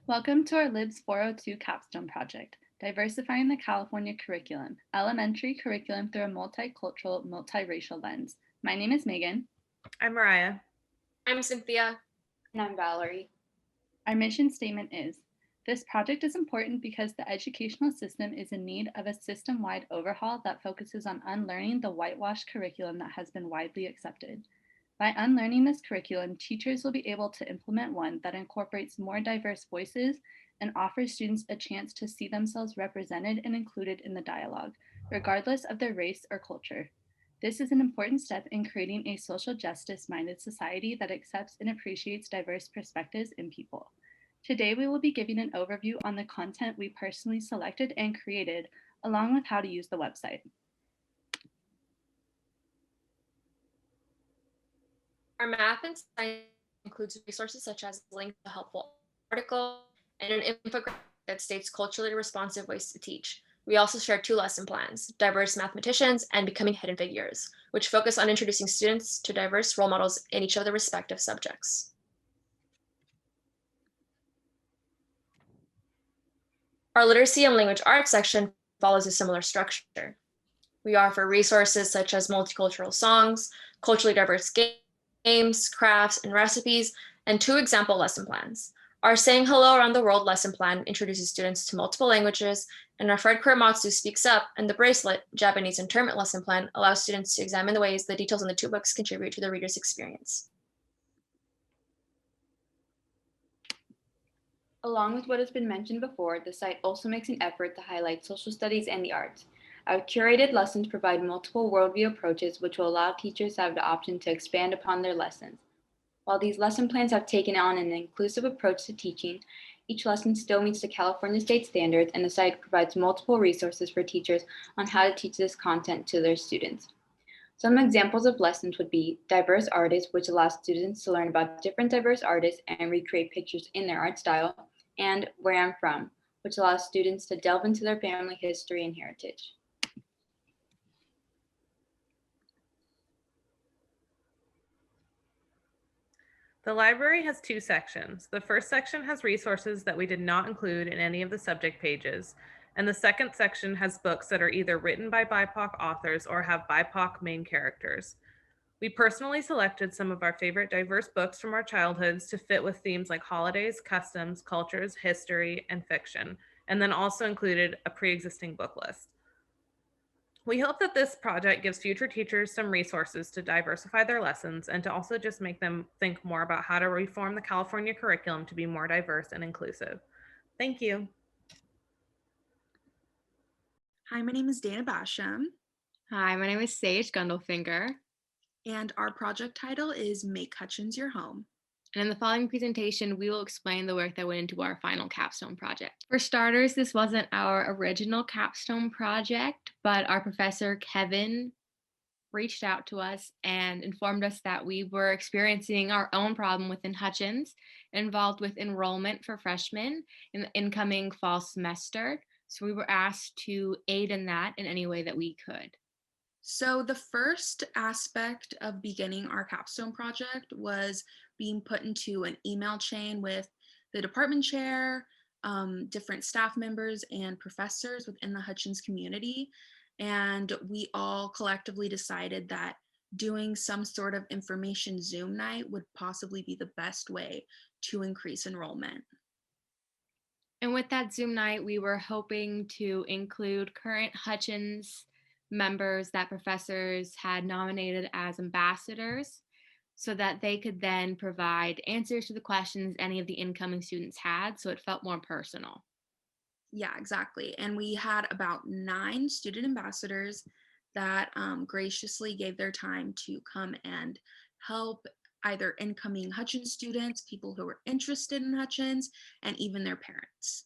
Welcome to our LIBS 402 capstone project, Diversifying the California Curriculum, Elementary Curriculum Through a Multicultural, Multiracial Lens. My name is Megan. I'm Mariah. I'm Cynthia. And I'm Valerie. Our mission statement is, this project is important because the educational system is in need of a system-wide overhaul that focuses on unlearning the whitewashed curriculum that has been widely accepted. By unlearning this curriculum, teachers will be able to implement one that incorporates more diverse voices and offers students a chance to see themselves represented and included in the dialogue, regardless of their race or culture. This is an important step in creating a social justice-minded society that accepts and appreciates diverse perspectives in people. Today, we will be giving an overview on the content we personally selected and created, along with how to use the website. Our math and science includes resources such as a link to a helpful article and an infographic that states culturally responsive ways to teach. We also share 2 lesson plans, Diverse Mathematicians and Becoming Hidden Figures, which focus on introducing students to diverse role models in each of their respective subjects. Our Literacy and Language Arts section follows a similar structure. We offer resources such as multicultural songs, culturally diverse games, crafts, and recipes, and 2 example lesson plans. Our Saying Hello Around the World lesson plan introduces students to multiple languages, and our Fred Korematsu Speaks Up and the Bracelet Japanese Internment lesson plan allows students to examine the ways the details in the 2 books contribute to the reader's experience. Along with what has been mentioned before, the site also makes an effort to highlight social studies and the arts. Our curated lessons provide multiple worldview approaches, which will allow teachers to have the option to expand upon their lessons. While these lesson plans have taken on an inclusive approach to teaching, each lesson still meets the California state standards, and the site provides multiple resources for teachers on how to teach this content to their students. Some examples of lessons would be Diverse Artists, which allows students to learn about different diverse artists and recreate pictures in their art style, and Where I'm From, which allows students to delve into their family history and heritage. The library has 2 sections. The first section has resources that we did not include in any of the subject pages, and the second section has books that are either written by BIPOC authors or have BIPOC main characters. We personally selected some of our favorite diverse books from our childhoods to fit with themes like holidays, customs, cultures, history, and fiction, and then also included a pre-existing book list. We hope that this project gives future teachers some resources to diversify their lessons and to also just make them think more about how to reform the California curriculum to be more diverse and inclusive. Thank you. Hi, my name is Dana Basham. Hi, my name is Sage Gundlfinger. And our project title is Make Hutchins Your Home. And in the following presentation, we will explain the work that went into our final capstone project. For starters, this wasn't our original capstone project, but our professor, Kevin, reached out to us and informed us that we were experiencing our own problem within Hutchins, involved with enrollment for freshmen in the incoming fall semester. So we were asked to aid in that in any way that we could. So the first aspect of beginning our capstone project was being put into an email chain with the department chair, different staff members and professors within the Hutchins community. And we all collectively decided that doing some sort of information Zoom night would possibly be the best way to increase enrollment. And with that Zoom night, we were hoping to include current Hutchins members that professors had nominated as ambassadors so that they could then provide answers to the questions any of the incoming students had, so it felt more personal. Yeah, exactly. And we had about 9 student ambassadors that graciously gave their time to come and help either incoming Hutchins students, people who were interested in Hutchins, and even their parents.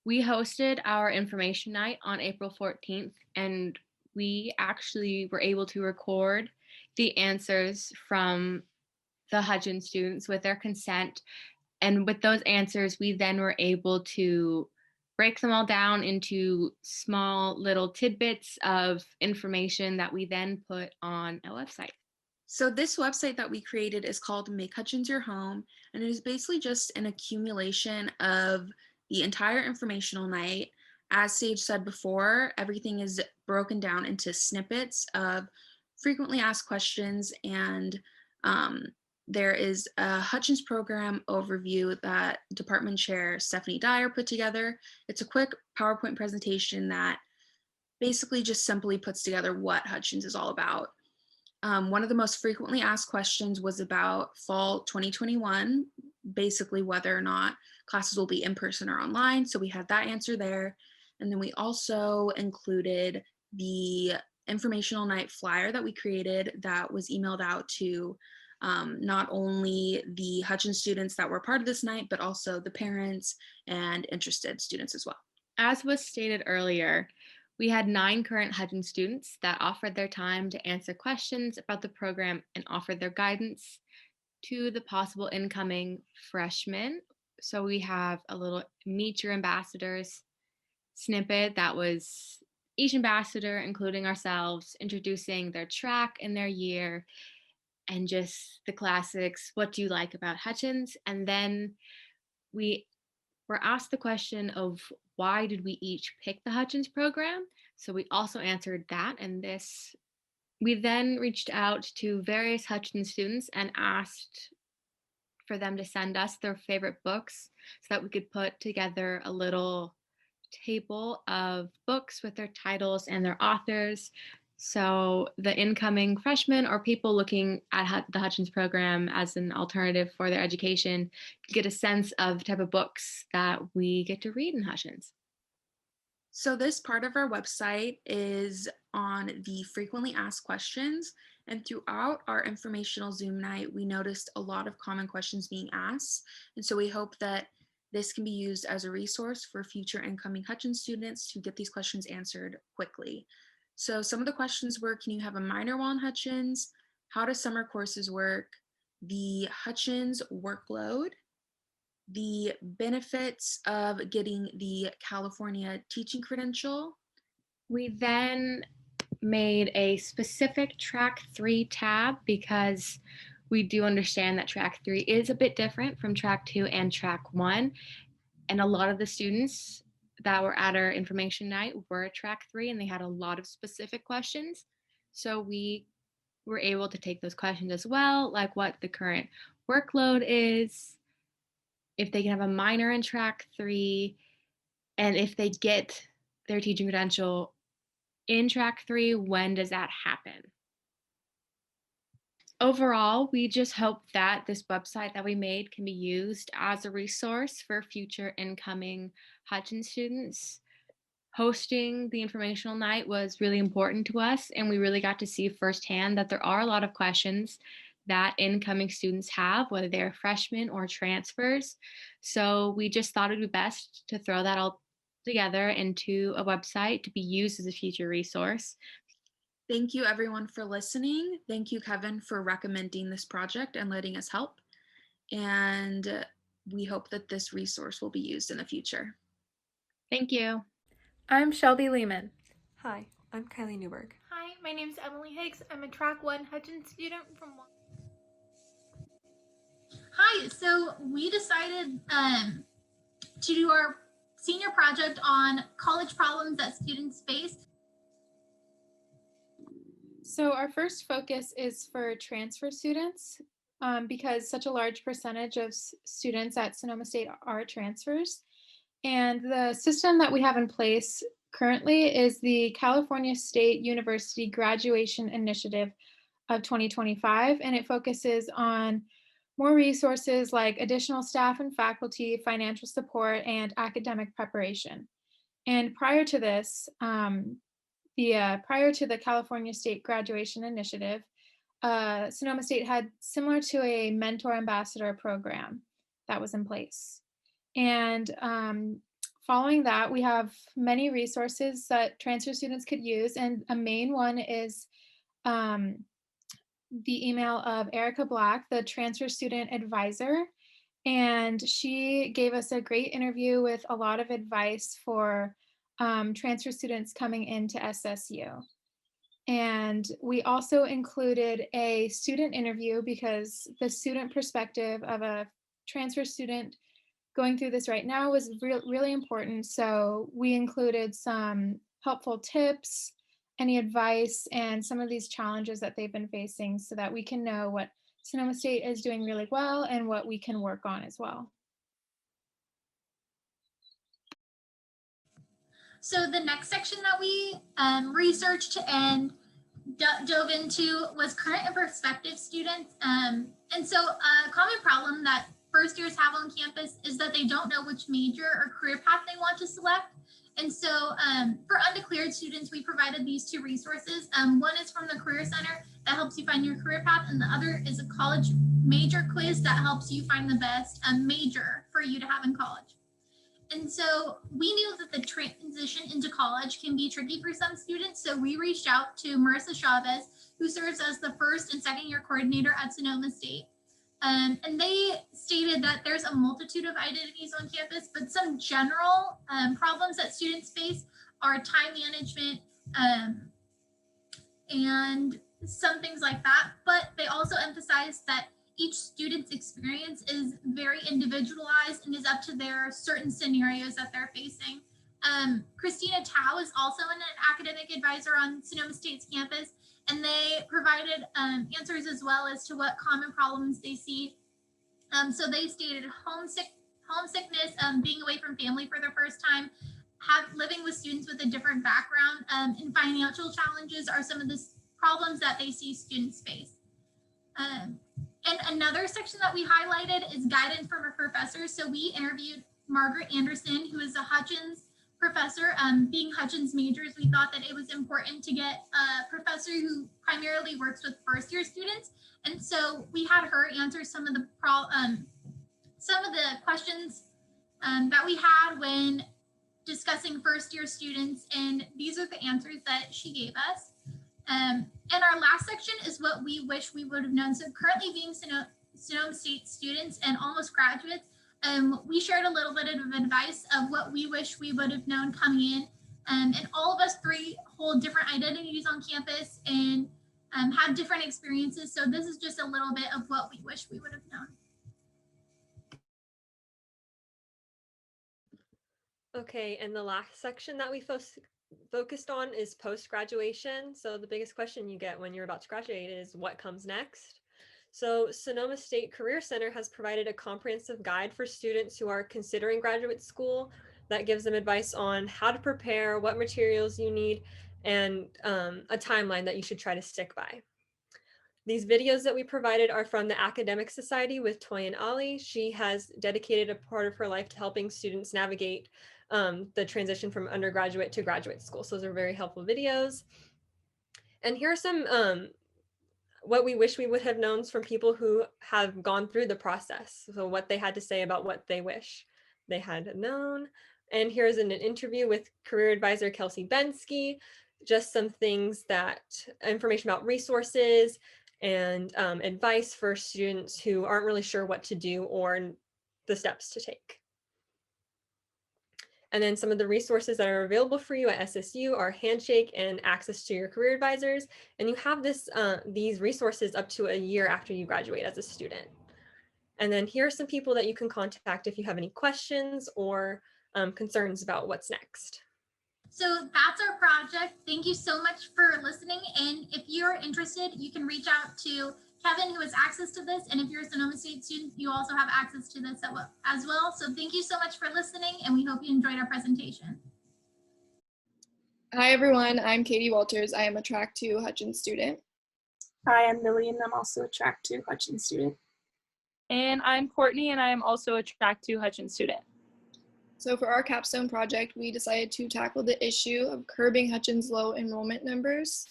We hosted our information night on April 14th, and we actually were able to record the answers from the Hutchins students with their consent. And with those answers, we then were able to break them all down into small little tidbits of information that we then put on a website. So this website that we created is called Make Hutchins Your Home, and it is basically just an accumulation of the entire informational night. As Sage said before, everything is broken down into snippets of frequently asked questions, and there is a Hutchins program overview that Department Chair Stephanie Dyer put together. It's a quick PowerPoint presentation that basically just simply puts together what Hutchins is all about. One of the most frequently asked questions was about fall 2021, basically whether or not classes will be in person or online. So we had that answer there. And then we also included the informational night flyer that we created that was emailed out to not only the Hutchins students that were part of this night, but also the parents and interested students as well. As was stated earlier, we had 9 current Hutchins students that offered their time to answer questions about the program and offered their guidance to the possible incoming freshmen. So we have a little Meet Your Ambassadors snippet that was each ambassador, including ourselves, introducing their track and their year and just the classics, what do you like about Hutchins? And then we were asked the question of why did we each pick the Hutchins program? So we also answered that in this. We then reached out to various Hutchins students and asked for them to send us their favorite books so that we could put together a little table of books with their titles and their authors. So the incoming freshmen or people looking at the Hutchins program as an alternative for their education get a sense of the type of books that we get to read in Hutchins. So this part of our website is on the frequently asked questions, and throughout our informational Zoom night, we noticed a lot of common questions being asked. And so we hope that this can be used as a resource for future incoming Hutchins students to get these questions answered quickly. So some of the questions were, can you have a minor while in Hutchins? How do summer courses work? The Hutchins workload, the benefits of getting the California teaching credential. We then made a specific Track 3 tab because we do understand that Track 3 is a bit different from Track 2 and Track 1. And a lot of the students that were at our information night were Track 3 and they had a lot of specific questions. So we were able to take those questions as well, like what the current workload is, if they can have a minor in Track 3, and if they get their teaching credential in Track 3, when does that happen? Overall, we just hope that this website that we made can be used as a resource for future incoming Hutchins students. Hosting the informational night was really important to us, and we really got to see firsthand that there are a lot of questions that incoming students have, whether they're freshmen or transfers. So we just thought it'd be best to throw that all together into a website to be used as a future resource. Thank you everyone for listening. Thank you, Kevin, for recommending this project and letting us help. And we hope that this resource will be used in the future. Thank you. I'm Shelby Lehman. Hi, I'm Kylie Newberg. Hi, my name is Emily Hicks. I'm a Track 1 Hutchins student from Hi, so we decided to do our senior project on college problems that students face. So our first focus is for transfer students because such a large percentage of students at Sonoma State are transfers. And the system that we have in place currently is the California State University Graduation Initiative of 2025, and it focuses on more resources like additional staff and faculty, financial support, and academic preparation. And prior to this, prior to the California State Graduation Initiative, Sonoma State had similar to a mentor ambassador program that was in place. And following that, we have many resources that transfer students could use. And a main one is the email of Erica Black, the transfer student advisor. And she gave us a great interview with a lot of advice for transfer students coming into SSU. And we also included a student interview because the student perspective of a transfer student going through this right now was really important. So we included some helpful tips, any advice, and some of these challenges that they've been facing so that we can know what Sonoma State is doing really well and what we can work on as well. So the next section that we researched and dove into was current and prospective students. And so a common problem that first years have on campus is that they don't know which major or career path they want to select. And so for undeclared students, we provided these two resources. One is from the Career Center that helps you find your career path, and the other is a college major quiz that helps you find the best major for you to have in college. And so we knew that the transition into college can be tricky for some students. So we reached out to Marissa Chavez, who serves as the first and second year coordinator at Sonoma State. And they stated that there's a multitude of identities on campus, but some general problems that students face are time management and some things like that. But they also emphasize that each student's experience is very individualized and is up to their certain scenarios that they're facing. Christina Tao is also an academic advisor on Sonoma State's campus, and they provided answers as well as to what common problems they see. So they stated homesickness, being away from family for the first time, living with students with a different background, and financial challenges are some of the problems that they see students face. And another section that we highlighted is guidance from a professor. So we interviewed Margaret Anderson, who is a Hutchins professor. Being Hutchins majors, we thought that it was important to get a professor who primarily works with first year students. And so we had her answer some of the questions that we had when discussing first year students. And these are the answers that she gave us. And our last section is what we wish we would have known. So currently being Sonoma State students and almost graduates, we shared a little bit of advice of what we wish we would have known coming in. And all of us three hold different identities on campus and have different experiences. So this is just a little bit of what we wish we would have known. Okay, and the last section that we focused on is post-graduation. So the biggest question you get when you're about to graduate is what comes next? So Sonoma State Career Center has provided a comprehensive guide for students who are considering graduate school that gives them advice on how to prepare, what materials you need, and a timeline that you should try to stick by. These videos that we provided are from the Academic Society with Toy and Ollie. She has dedicated a part of her life to helping students navigate the transition from undergraduate to graduate school. So those are very helpful videos. And here are some what we wish we would have known from people who have gone through the process. So what they had to say about what they wish they had known. And here's an interview with career advisor Kelsey Bensky, just some things information about resources and advice for students who aren't really sure what to do or the steps to take. And then some of the resources that are available for you at SSU are Handshake and access to your career advisors. And you have these resources up to a year after you graduate as a student. And then here are some people that you can contact if you have any questions or concerns about what's next. So that's our project. Thank you so much for listening. And if you're interested, you can reach out to Kevin, who has access to this. And if you're a Sonoma State student, you also have access to this as well. So thank you so much for listening, and we hope you enjoyed our presentation. Hi, everyone. I'm Katie Walters. I am a Track 2 Hutchins student. Hi, I'm Lillian. I'm also a Track 2 Hutchins student. And I'm Courtney, and I am also a Track 2 Hutchins student. So for our capstone project, we decided to tackle the issue of curbing Hutchins' low enrollment numbers.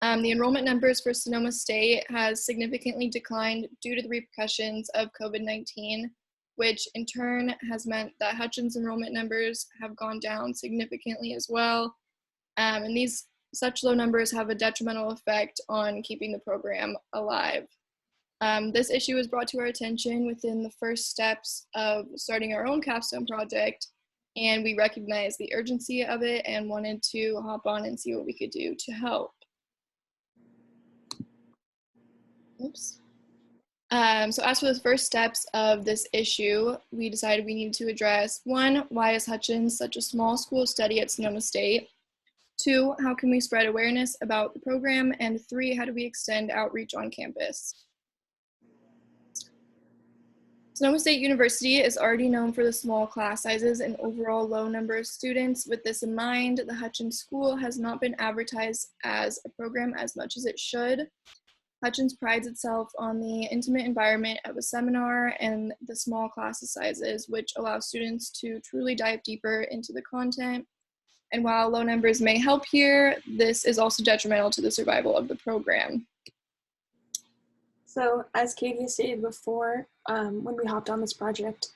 The enrollment numbers for Sonoma State has significantly declined due to the repercussions of COVID-19, which in turn has meant that Hutchins' enrollment numbers have gone down significantly as well. And such low numbers have a detrimental effect on keeping the program alive. This issue was brought to our attention within the first steps of starting our own capstone project, and we recognized the urgency of it and wanted to hop on and see what we could do to help. Oops. So as for the first steps of this issue, we decided we needed to address 1, why is Hutchins such a small school study at Sonoma State? 2, how can we spread awareness about the program? And 3, how do we extend outreach on campus? Sonoma State University is already known for the small class sizes and overall low number of students. With this in mind, the Hutchins School has not been advertised as a program as much as it should. Hutchins prides itself on the intimate environment of a seminar and the small class sizes, which allow students to truly dive deeper into the content. And while low numbers may help here, this is also detrimental to the survival of the program. So as Katie stated before, when we hopped on this project,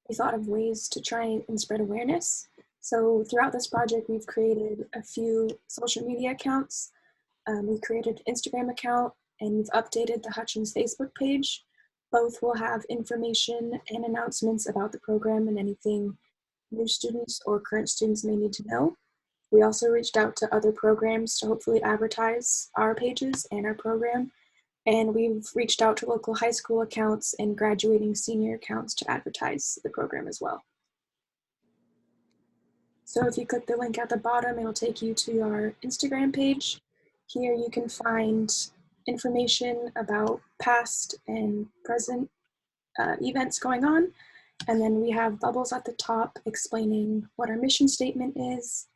we thought of ways to try and spread awareness. So throughout this project, we've created a few social media accounts. We created an Instagram account, and we've updated the Hutchins Facebook page. Both will have information and announcements about the program and anything new students or current students may need to know. We also reached out to other programs to hopefully advertise our pages and our program. And we've reached out to local high school accounts and graduating senior accounts to advertise the program as well. So if you click the link at the bottom, it'll take you to our Instagram page. Here you can find information about past and present events going on. And then we have bubbles at the top explaining what our mission statement is.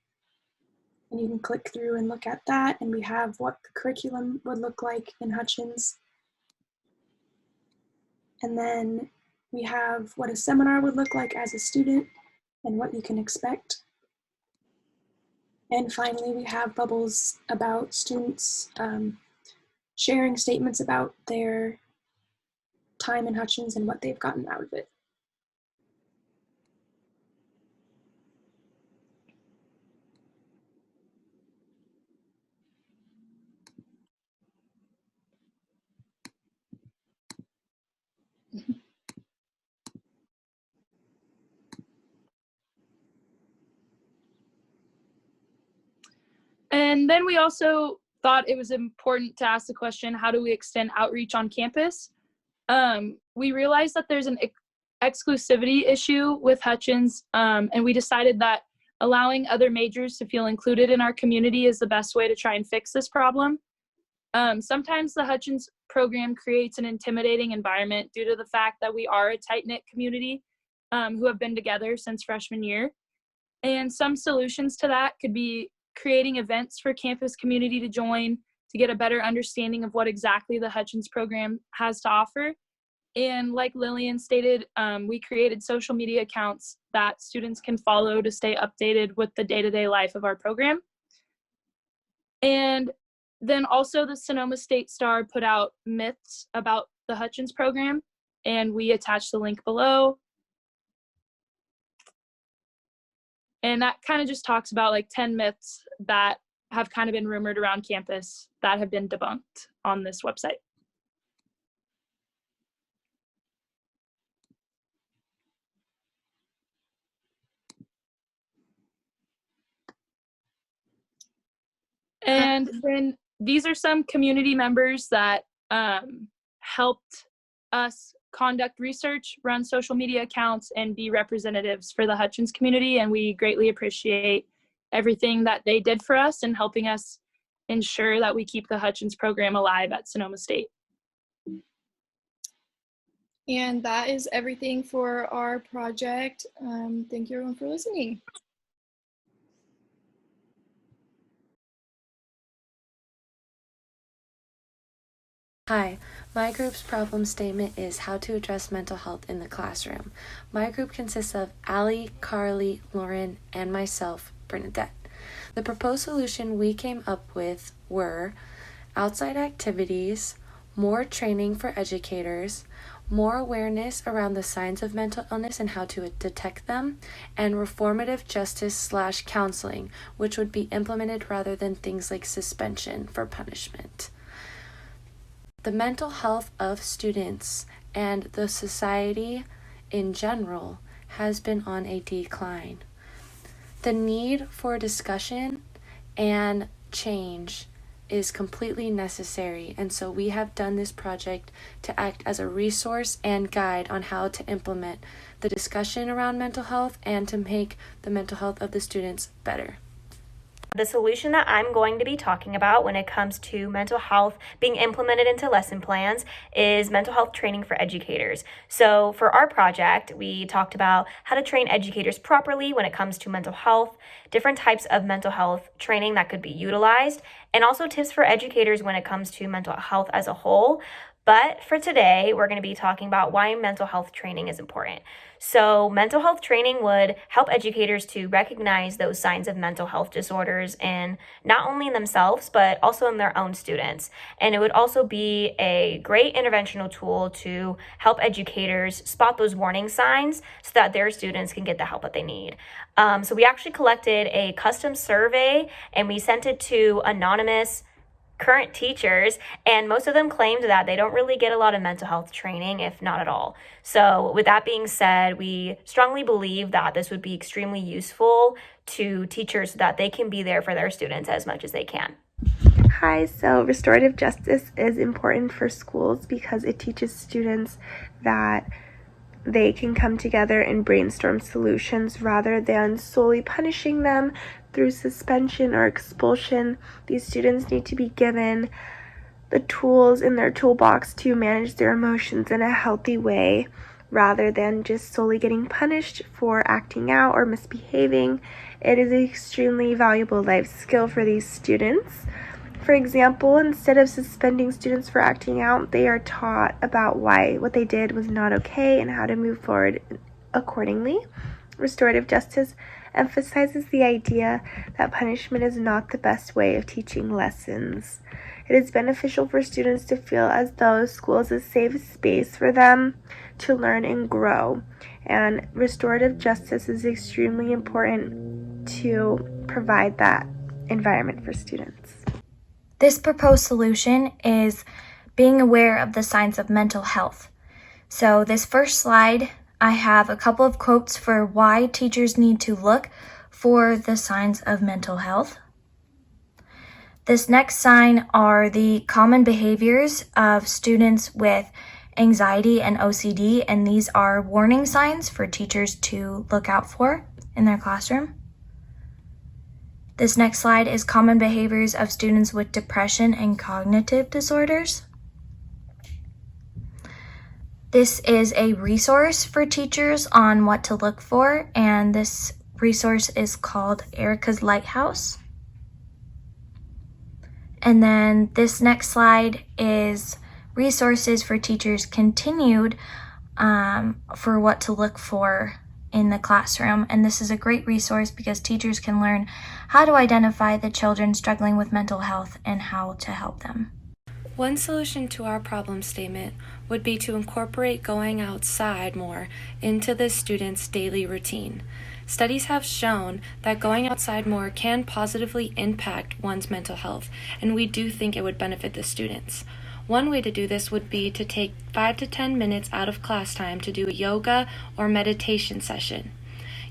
And you can click through and look at that. And we have what the curriculum would look like in Hutchins. And then we have what a seminar would look like as a student and what you can expect. And finally, we have bubbles about students sharing statements about their time in Hutchins and what they've gotten out of it. And then we also thought it was important to ask the question, how do we extend outreach on campus? We realized that there's an exclusivity issue with Hutchins, and we decided that allowing other majors to feel included in our community is the best way to try and fix this problem. Sometimes the Hutchins program creates an intimidating environment due to the fact that we are a tight-knit community who have been together since freshman year. And some solutions to that could be creating events for campus community to join to get a better understanding of what exactly the Hutchins program has to offer. And like Lillian stated, we created social media accounts that students can follow to stay updated with the day-to-day life of our program. And then also the Sonoma State Star put out myths about the Hutchins program, and we attached the link below. And that kind of just talks about like 10 myths that have kind of been rumored around campus that have been debunked on this website. And then these are some community members that helped us conduct research, run social media accounts, and be representatives for the Hutchins community. And we greatly appreciate everything that they did for us in helping us ensure that we keep the Hutchins program alive at Sonoma State. And that is everything for our project. Thank you everyone for listening. Hi, my group's problem statement is how to address mental health in the classroom. My group consists of Allie, Carly, Lauren, and myself, Bernadette. The proposed solution we came up with were outside activities, more training for educators, more awareness around the signs of mental illness and how to detect them, and reformative justice/counseling, which would be implemented rather than things like suspension for punishment. The mental health of students and the society in general has been on a decline. The need for discussion and change is completely necessary, and so we have done this project to act as a resource and guide on how to implement the discussion around mental health and to make the mental health of the students better. The solution that I'm going to be talking about when it comes to mental health being implemented into lesson plans is mental health training for educators. So for our project, we talked about how to train educators properly when it comes to mental health, different types of mental health training that could be utilized, and also tips for educators when it comes to mental health as a whole. But for today, we're going to be talking about why mental health training is important. So mental health training would help educators to recognize those signs of mental health disorders in not only themselves, but also in their own students. And it would also be a great interventional tool to help educators spot those warning signs so that their students can get the help that they need. So we actually collected a custom survey and we sent it to anonymous current teachers, and most of them claimed that they don't really get a lot of mental health training, if not at all. So with that being said, we strongly believe that this would be extremely useful to teachers so that they can be there for their students as much as they can. Hi, so restorative justice is important for schools because it teaches students that they can come together and brainstorm solutions rather than solely punishing them through suspension or expulsion. These students need to be given the tools in their toolbox to manage their emotions in a healthy way rather than just solely getting punished for acting out or misbehaving. It is an extremely valuable life skill for these students. For example, instead of suspending students for acting out, they are taught about why what they did was not okay and how to move forward accordingly. Restorative justice emphasizes the idea that punishment is not the best way of teaching lessons. It is beneficial for students to feel as though school is a safe space for them to learn and grow. And restorative justice is extremely important to provide that environment for students. This proposed solution is being aware of the signs of mental health. So this first slide, I have a couple of quotes for why teachers need to look for the signs of mental health. This next sign are the common behaviors of students with anxiety and OCD, and these are warning signs for teachers to look out for in their classroom. This next slide is common behaviors of students with depression and cognitive disorders. This is a resource for teachers on what to look for, and this resource is called Erica's Lighthouse. And then this next slide is resources for teachers continued for what to look for in the classroom, and this is a great resource because teachers can learn how to identify the children struggling with mental health and how to help them. One solution to our problem statement would be to incorporate going outside more into the students' daily routine. Studies have shown that going outside more can positively impact one's mental health, and we do think it would benefit the students. One way to do this would be to take 5 to 10 minutes out of class time to do a yoga or meditation session.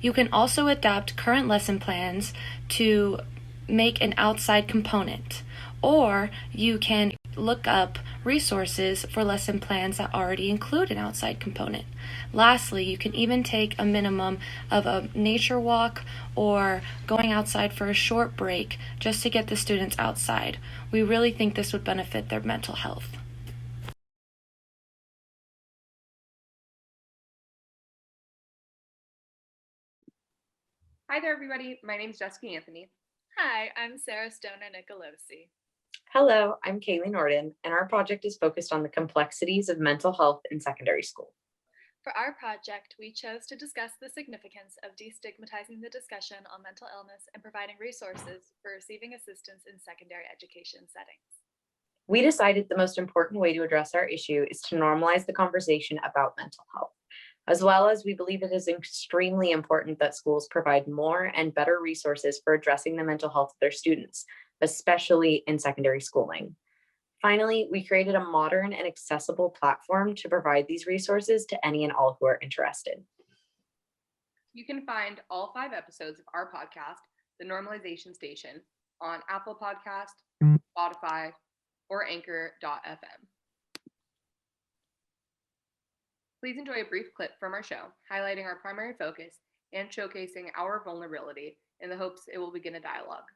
You can also adapt current lesson plans to make an outside component, or you can look up resources for lesson plans that already include an outside component. Lastly, you can even take a minimum of a nature walk or going outside for a short break just to get the students outside. We really think this would benefit their mental health. Hi there, everybody. My name is Jessica Anthony. Hi, I'm Sarah Stoner-Nicolosi. Hello, I'm Kylie Nordan, and our project is focused on the complexities of mental health in secondary school. For our project, we chose to discuss the significance of destigmatizing the discussion on mental illness and providing resources for receiving assistance in secondary education settings. We decided the most important way to address our issue is to normalize the conversation about mental health, as well as we believe it is extremely important that schools provide more and better resources for addressing the mental health of their students, especially in secondary schooling. Finally, we created a modern and accessible platform to provide these resources to any and all who are interested. You can find all 5 episodes of our podcast, The Normalization Station, on Apple Podcast, Spotify, or Anchor.fm. Please enjoy a brief clip from our show, highlighting our primary focus and showcasing our vulnerability in the hopes it will begin a dialogue.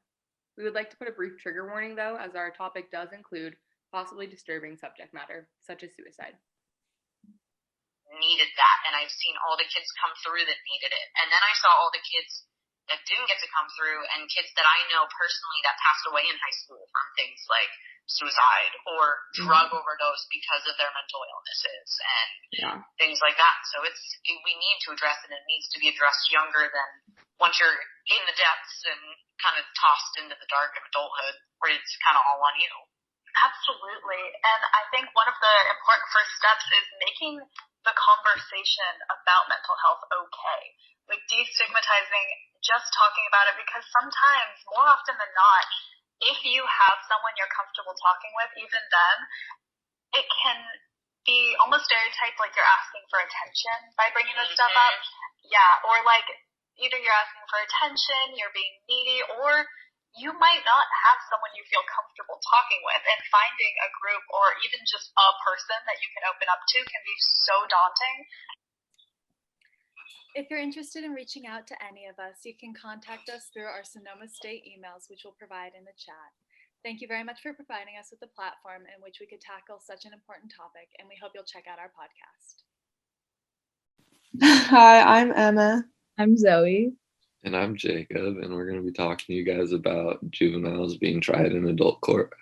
We would like to put a brief trigger warning, though, as our topic does include possibly disturbing subject matter, such as suicide. Needed that, and I've seen all the kids come through that needed it. And then I saw all the kids that didn't get to come through, and kids that I know personally that passed away in high school from things like suicide or drug overdose because of their mental illnesses and things like that. So we need to address it, and it needs to be addressed younger than once you're in the depths and kind of tossed into the dark of adulthood where it's kind of all on you. Absolutely. And I think one of the important first steps is making the conversation about mental health okay. Like destigmatizing, just talking about it, because sometimes, more often than not, if you have someone you're comfortable talking with, even then, it can be almost stereotyped like you're asking for attention by bringing this stuff up. Yeah, or like either you're asking for attention, you're being needy, or you might not have someone you feel comfortable talking with, and finding a group or even just a person that you can open up to can be so daunting. If you're interested in reaching out to any of us, you can contact us through our Sonoma State emails, which we'll provide in the chat. Thank you very much for providing us with a platform in which we could tackle such an important topic, and we hope you'll check out our podcast. Hi, I'm Emma. I'm Zoe. And I'm Jacob, and we're going to be talking to you guys about juveniles being tried in adult court.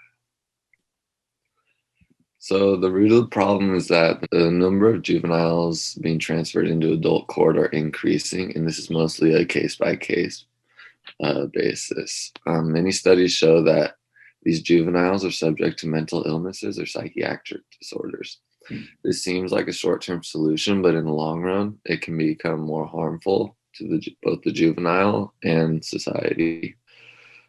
So the root of the problem is that the number of juveniles being transferred into adult court are increasing, and this is mostly a case-by-case basis. Many studies show that these juveniles are subject to mental illnesses or psychiatric disorders. This seems like a short-term solution, but in the long run, it can become more harmful to both the juvenile and society.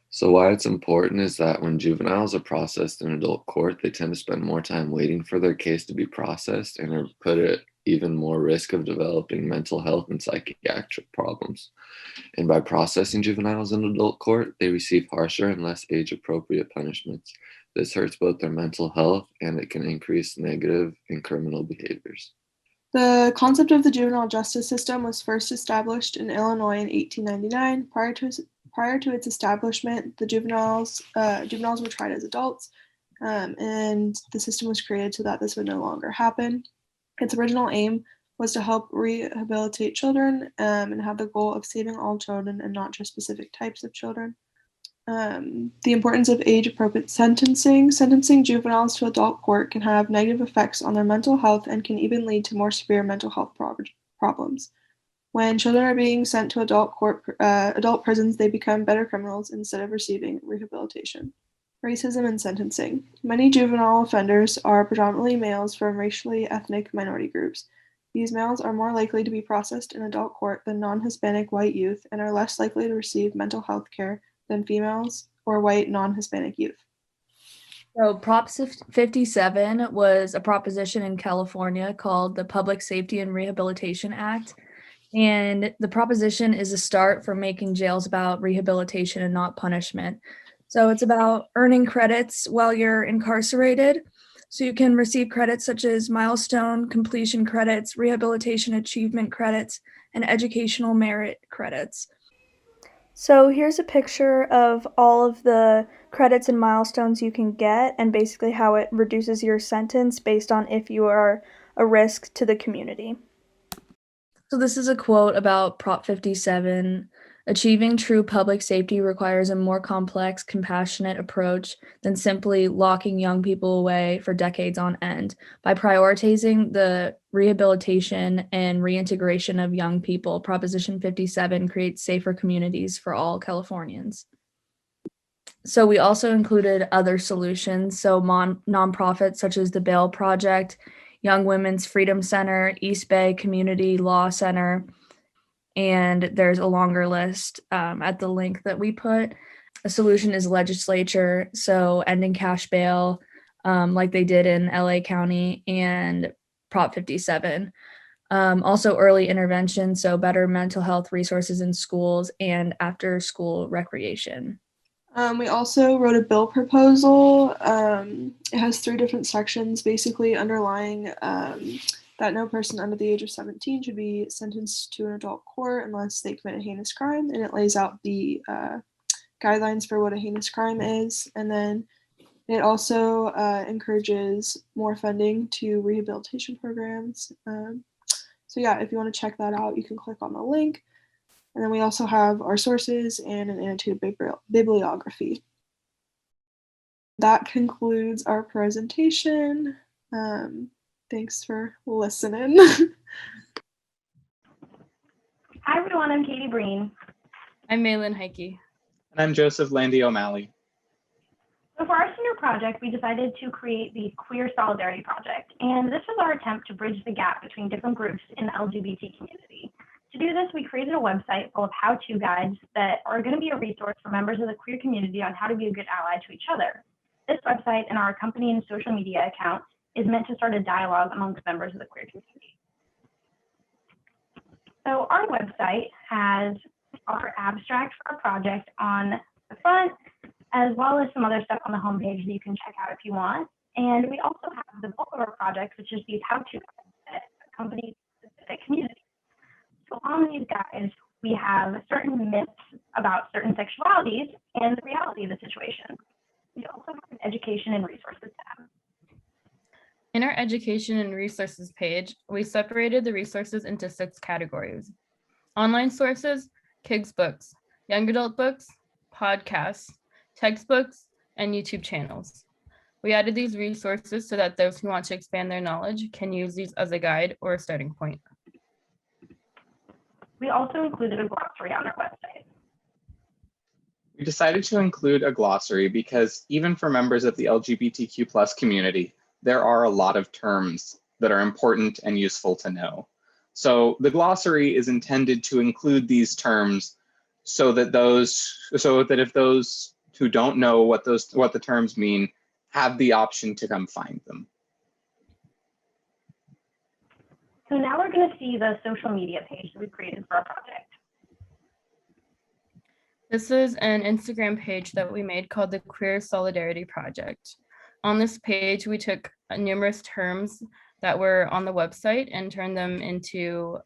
So why it's important is that when juveniles are processed in adult court, they tend to spend more time waiting for their case to be processed and are put at even more risk of developing mental health and psychiatric problems. And by processing juveniles in adult court, they receive harsher and less age-appropriate punishments. This hurts both their mental health, and it can increase negative and criminal behaviors. The concept of the juvenile justice system was first established in Illinois in 1899. Prior to its establishment, the juveniles were tried as adults, and the system was created so that this would no longer happen. Its original aim was to help rehabilitate children and have the goal of saving all children and not just specific types of children. The importance of age-appropriate sentencing. Sentencing juveniles to adult court can have negative effects on their mental health and can even lead to more severe mental health problems. When children are being sent to adult prisons, they become better criminals instead of receiving rehabilitation. Racism and sentencing. Many juvenile offenders are predominantly males from racially ethnic minority groups. These males are more likely to be processed in adult court than non-Hispanic white youth and are less likely to receive mental health care than females or white non-Hispanic youth. So Prop 57 was a proposition in California called the Public Safety and Rehabilitation Act. And the proposition is a start for making jails about rehabilitation and not punishment. So it's about earning credits while you're incarcerated. So you can receive credits such as milestone completion credits, rehabilitation achievement credits, and educational merit credits. So here's a picture of all of the credits and milestones you can get and basically how it reduces your sentence based on if you are a risk to the community. So this is a quote about Prop 57. Achieving true public safety requires a more complex, compassionate approach than simply locking young people away for decades on end. By prioritizing the rehabilitation and reintegration of young people, Proposition 57 creates safer communities for all Californians. So we also included other solutions, so nonprofits such as the Bail Project, Young Women's Freedom Center, East Bay Community Law Center, and there's a longer list at the link that we put. A solution is legislature, so ending cash bail like they did in LA County, and Prop 57. Also early intervention, so better mental health resources in schools and after school recreation. We also wrote a bill proposal. It has 3 different sections, basically underlying that no person under the age of 17 should be sentenced to an adult court unless they commit a heinous crime, and it lays out the guidelines for what a heinous crime is. And then it also encourages more funding to rehabilitation programs. So yeah, if you want to check that out, you can click on the link. And then we also have our sources and an annotated bibliography. That concludes our presentation. Thanks for listening. Hi everyone, I'm Katie Breen. I'm Malin Heike. And I'm Joseph Lande-O'Malley. So for our senior project, we decided to create the Queer Solidarity Project. And this was our attempt to bridge the gap between different groups in the LGBT community. To do this, we created a website full of how-to guides that are going to be a resource for members of the queer community on how to be a good ally to each other. This website and our accompanying social media account is meant to start a dialogue amongst members of the queer community. So our website has our abstract for our project on the front, as well as some other stuff on the homepage that you can check out if you want. And we also have the bulk of our project, which is these how-to guides that accompany specific communities. So on these guides, we have certain myths about certain sexualities and the reality of the situation. We also have an education and resources tab. In our education and resources page, we separated the resources into 6 categories: online sources, kids books, young adult books, podcasts, textbooks, and YouTube channels. We added these resources so that those who want to expand their knowledge can use these as a guide or a starting point. We also included a glossary on our website. We decided to include a glossary because even for members of the LGBTQ+ community, there are a lot of terms that are important and useful to know. So the glossary is intended to include these terms so that if those who don't know what the terms mean have the option to come find them. So now we're going to see the social media page that we created for our project. This is an Instagram page that we made called the Queer Solidarity Project. On this page, we took numerous terms that were on the website and turned them into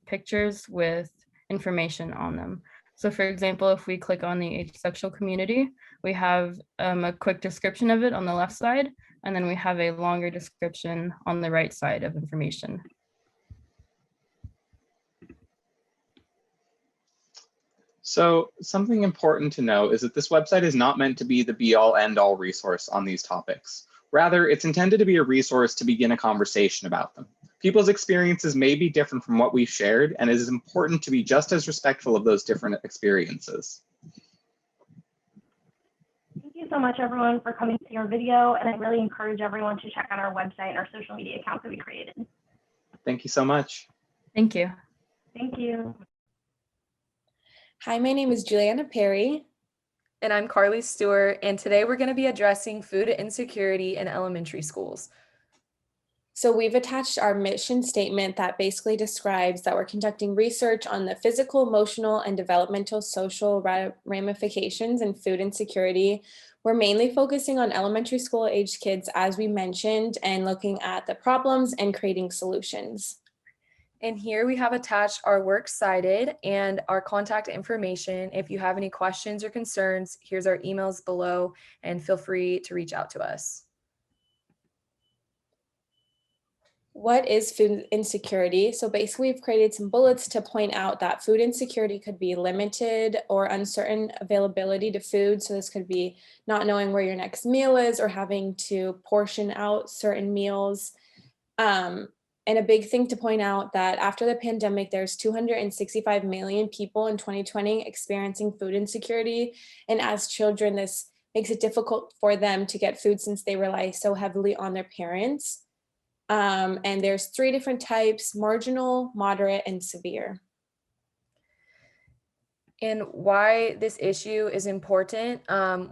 pictures with information on them. So for example, if we click on the asexual community, we have a quick description of it on the left side, and then we have a longer description on the right side of information. So something important to know is that this website is not meant to be the be-all end-all resource on these topics. Rather, it's intended to be a resource to begin a conversation about them. People's experiences may be different from what we've shared, and it is important to be just as respectful of those different experiences. Thank you so much, everyone, for coming to our video, and I really encourage everyone to check out our website and our social media accounts that we created. Thank you so much. Thank you. Thank you. Hi, my name is Juliana Perry. And I'm Carly Stewart, and today we're going to be addressing food insecurity in elementary schools. So we've attached our mission statement that basically describes that we're conducting research on the physical, emotional, and developmental social ramifications in food insecurity. We're mainly focusing on elementary school age kids, as we mentioned, and looking at the problems and creating solutions. And here we have attached our works cited and our contact information. If you have any questions or concerns, here's our emails below, and feel free to reach out to us. What is food insecurity? So basically we've created some bullets to point out that food insecurity could be limited or uncertain availability to food. So this could be not knowing where your next meal is or having to portion out certain meals. And a big thing to point out that after the pandemic, there's 265 million people in 2020 experiencing food insecurity. And as children, this makes it difficult for them to get food since they rely so heavily on their parents. And there's 3 different types: marginal, moderate, and severe. And why this issue is important,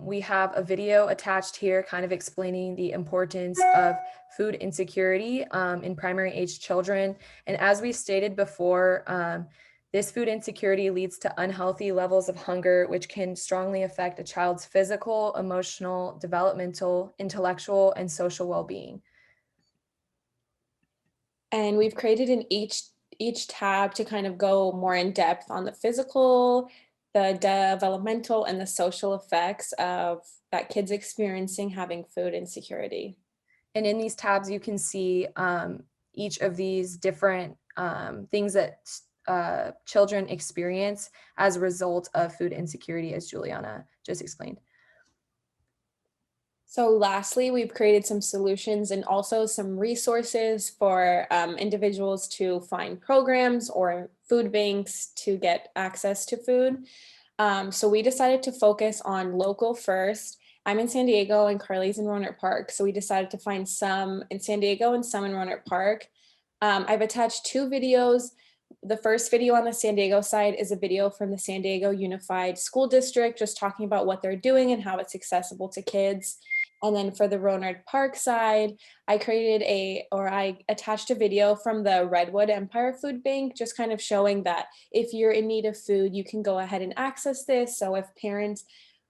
we have a video attached here kind of explaining the importance of food insecurity in primary age children. And as we stated before, This food insecurity leads to unhealthy levels of hunger, which can strongly affect a child's physical, emotional, developmental, intellectual, and social well-being. And we've created in each tab to kind of go more in depth on the physical, the developmental, and the social effects of that kids experiencing having food insecurity. And in these tabs, you can see each of these different things that children experience as a result of food insecurity, as Juliana just explained. So lastly, we've created some solutions and also some resources for individuals to find programs or food banks to get access to food. So we decided to focus on local first. I'm in San Diego and Carly's in Rohnert Park. So we decided to find some in San Diego and some in Rohnert Park. I've attached 2 videos. The first video on the San Diego side is a video from the San Diego Unified School District, just talking about what they're doing and how it's accessible to kids. And then for the Rohnert Park side, I attached a video from the Redwood Empire Food Bank, just kind of showing that if you're in need of food, you can go ahead and access this. So if parents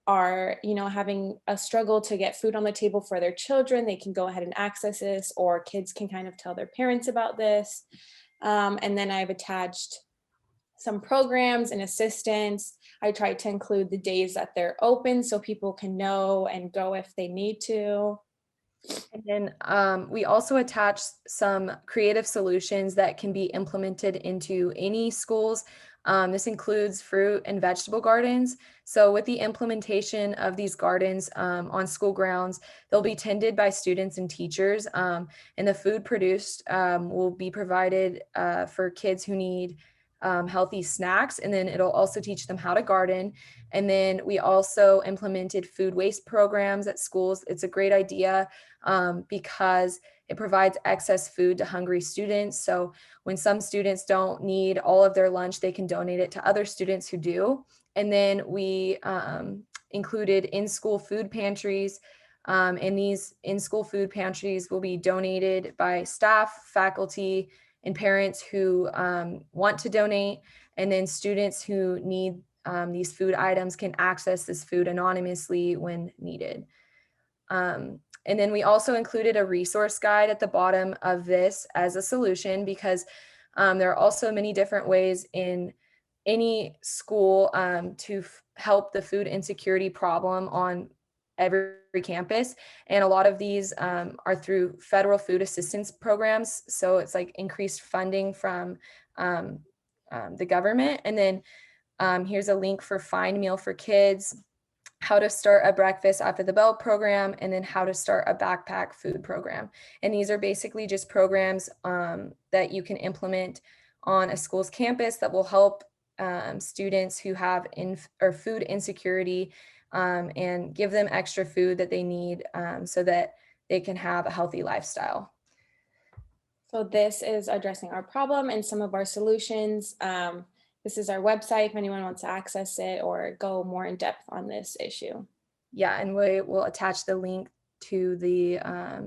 are, having a struggle to get food on the table for their children, they can go ahead and access this, or kids can kind of tell their parents about this. And then I've attached some programs and assistance. I tried to include the days that they're open so people can know and go if they need to. And then we also attach some creative solutions that can be implemented into any schools. This includes fruit and vegetable gardens. So with the implementation of these gardens on school grounds, they'll be tended by students and teachers, and the food produced will be provided for kids who need healthy snacks, and then it'll also teach them how to garden. And then we also implemented food waste programs at schools. It's a great idea because it provides excess food to hungry students. So when some students don't need all of their lunch, they can donate it to other students who do. And then we included in-school food pantries. And these in-school food pantries will be donated by staff, faculty, and parents who want to donate. And then students who need these food items can access this food anonymously when needed. And then we also included a resource guide at the bottom of this as a solution, because there are also many different ways in any school to help the food insecurity problem on every campus. And a lot of these are through federal food assistance programs. So it's like increased funding from the government. And then here's a link for Find Meal for Kids, how to start a breakfast after the bell program, and then how to start a backpack food program. And these are basically just programs that you can implement on a school's campus that will help students who have food insecurity and give them extra food that they need so that they can have a healthy lifestyle. So this is addressing our problem and some of our solutions. This is our website if anyone wants to access it or go more in depth on this issue. Yeah, and we will attach the link to the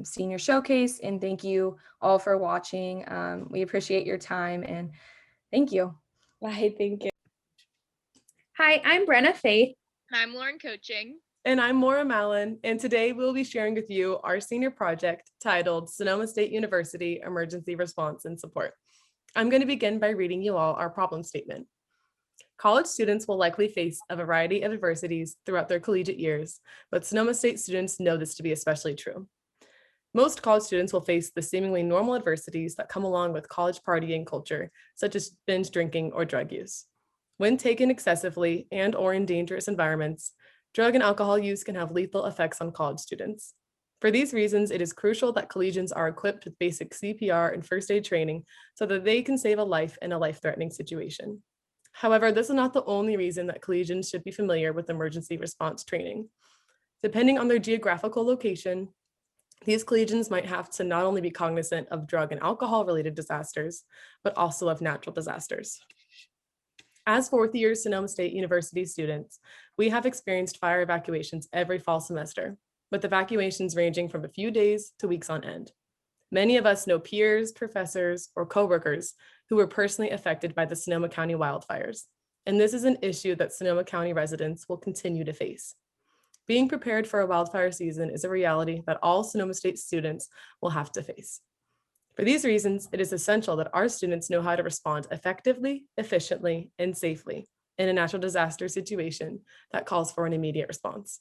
senior showcase. And thank you all for watching. We appreciate your time and thank you. Bye, thank you. Hi, I'm Brenna Faith. I'm Lauren Coaching. And I'm Maura Mallon, and today we'll be sharing with you our senior project titled Sonoma State University Emergency Response and Support. I'm going to begin by reading you all our problem statement. College students will likely face a variety of adversities throughout their collegiate years, but Sonoma State students know this to be especially true. Most college students will face the seemingly normal adversities that come along with college partying culture, such as binge drinking or drug use. When taken excessively and or in dangerous environments, drug and alcohol use can have lethal effects on college students. For these reasons, it is crucial that collegians are equipped with basic CPR and first aid training so that they can save a life in a life-threatening situation. However, this is not the only reason that collegians should be familiar with emergency response training. Depending on their geographical location, these collegians might have to not only be cognizant of drug and alcohol-related disasters, but also of natural disasters. As fourth-year Sonoma State University students, we have experienced fire evacuations every fall semester, with evacuations ranging from a few days to weeks on end. Many of us know peers, professors, or coworkers who were personally affected by the Sonoma County wildfires. And this is an issue that Sonoma County residents will continue to face. Being prepared for a wildfire season is a reality that all Sonoma State students will have to face. For these reasons, it is essential that our students know how to respond effectively, efficiently, and safely in a natural disaster situation that calls for an immediate response.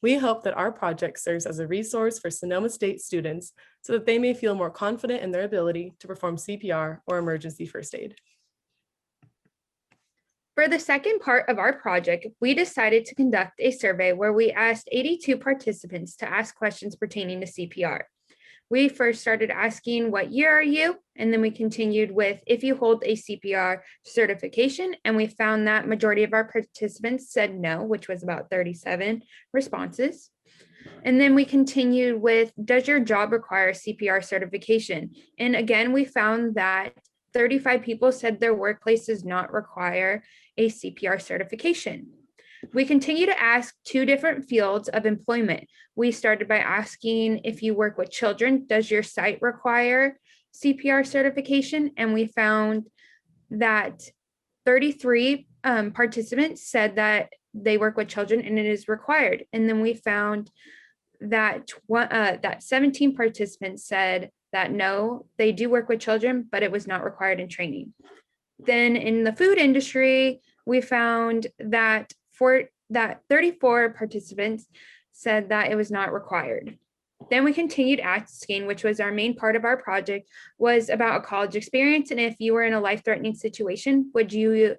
We hope that our project serves as a resource for Sonoma State students so that they may feel more confident in their ability to perform CPR or emergency first aid. For the second part of our project, we decided to conduct a survey where we asked 82 participants to ask questions pertaining to CPR. We first started asking, what year are you? And then we continued with, if you hold a CPR certification, and we found that majority of our participants said no, which was about 37 responses. And then we continued with, does your job require CPR certification? And again, we found that 35 people said their workplace does not require a CPR certification. We continue to ask two different fields of employment. We started by asking, if you work with children, does your site require CPR certification? And we found that 33 participants said that they work with children and it is required. And then we found that 17 participants said that no, they do work with children, but it was not required in training. Then in the food industry, we found that 34 participants said that it was not required. Then we continued asking, which was our main part of our project, was about a college experience. And if you were in a life-threatening situation, would you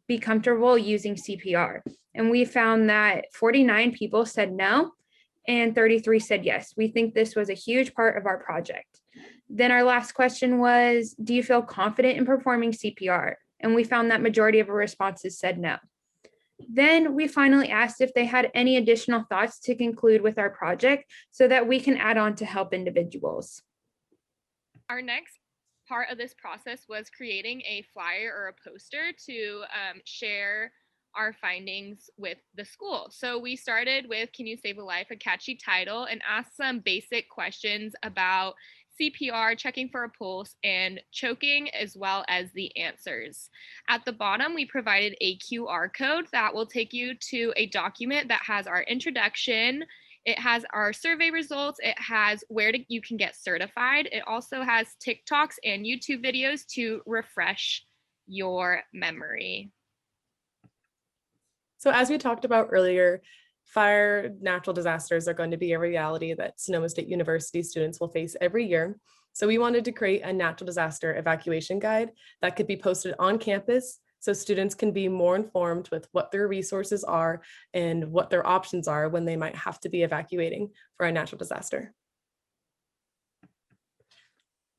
be comfortable using CPR? And we found that 49 people said no, and 33 said yes. We think this was a huge part of our project. Then our last question was, do you feel confident in performing CPR? And we found that majority of our responses said no. Then we finally asked if they had any additional thoughts to conclude with our project so that we can add on to help individuals. Our next part of this process was creating a flyer or a poster to share our findings with the school. So we started with, can you save a life, a catchy title, and asked some basic questions about CPR, checking for a pulse, and choking, as well as the answers. At the bottom, we provided a QR code that will take you to a document that has our introduction. It has our survey results. It has where you can get certified. It also has TikToks and YouTube videos to refresh your memory. So as we talked about earlier, fire natural disasters are going to be a reality that Sonoma State University students will face every year. So we wanted to create a natural disaster evacuation guide that could be posted on campus so students can be more informed with what their resources are and what their options are when they might have to be evacuating for a natural disaster.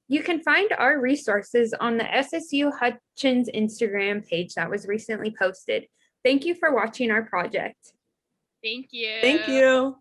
You can find our resources on the SSU Hutchins Instagram page that was recently posted. Thank you for watching our project. Thank you. Thank you.